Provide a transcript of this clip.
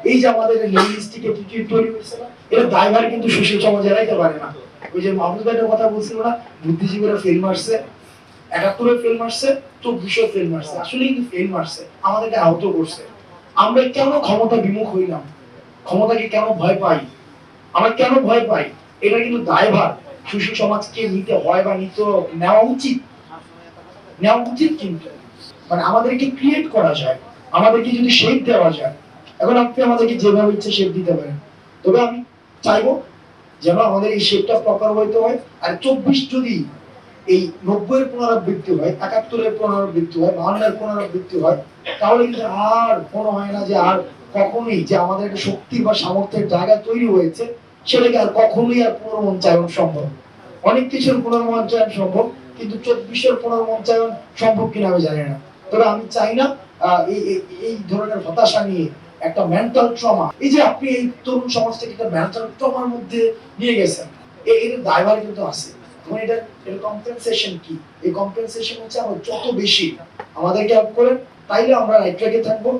এই যে আমাদের লিঙ্গুইস্টিক অ্যাটিটিউড তৈরি হয়েছে না, এটা দায়ভার কিন্তু সুশীল সমাজ এড়াইতে পারে না। ওই যে মাহমুদ ভাইয়ের কথা বলছিল না, বুদ্ধিজীবীরা ফেল মারছে, ৭১ ফেল মারছে, ২৪ ফেল মারছে, আসলে কিন্তু ফেল মারছে, আমাদেরকে আহত করছে। আমরা কেন ক্ষমতা বিমুখ হইলাম, ক্ষমতাকে কেন ভয় পাই, আমরা কেন ভয় পাই, এটা কিন্তু দায়ভার সুশীল সমাজকে নিতে হয় বা নেওয়া উচিত, নেওয়া উচিত। কিন্তু মানে আমাদেরকে ক্রিয়েট করা যায়, আমাদেরকে যদি শেপ দেওয়া যায়, এখন আপনি আমাদেরকে যেভাবে ইচ্ছে শেপ দিতে পারেন, তবে আমি চাইবো যেন আমাদের এই শেপটা প্রপার হইতে হয়। আর ২৪ যদি এই ৯০ এর পুনরাবৃত্তি হয়, ৭১ এর পুনরাবৃত্তি হয়, ৫২ এর পুনরাবৃত্তি হয়, তাহলে কিন্তু আর মনে হয় না যে আর কখনোই যে আমাদের একটা শক্তি বা সামর্থ্যের জায়গা তৈরি হয়েছে সেটাকে আর কখনোই আর পুনর্মঞ্চায়ন সম্ভব। অনেক কিছুর পুনর্মঞ্চায়ন সম্ভব, কিন্তু ২৪ এর পুনর্মঞ্চায়ন সম্ভব কিনা আমি জানি না। তবে আমি চাই না এই ধরনের হতাশা নিয়ে একটা মেন্টাল ট্রমা, এই যে আপনি এই তরুণ সমাজটাকে একটা মেন্টাল ট্রমার মধ্যে নিয়ে গেছেন, এর দায়ভার কিন্তু আছে। এখন এর কম্পেনসেশন কি? এই কম্পেনসেশন হচ্ছে আমরা যত বেশি আমাদেরকে হেল্প করেন, তাইলে আমরা রাইট ট্র্যাকে থাকবো।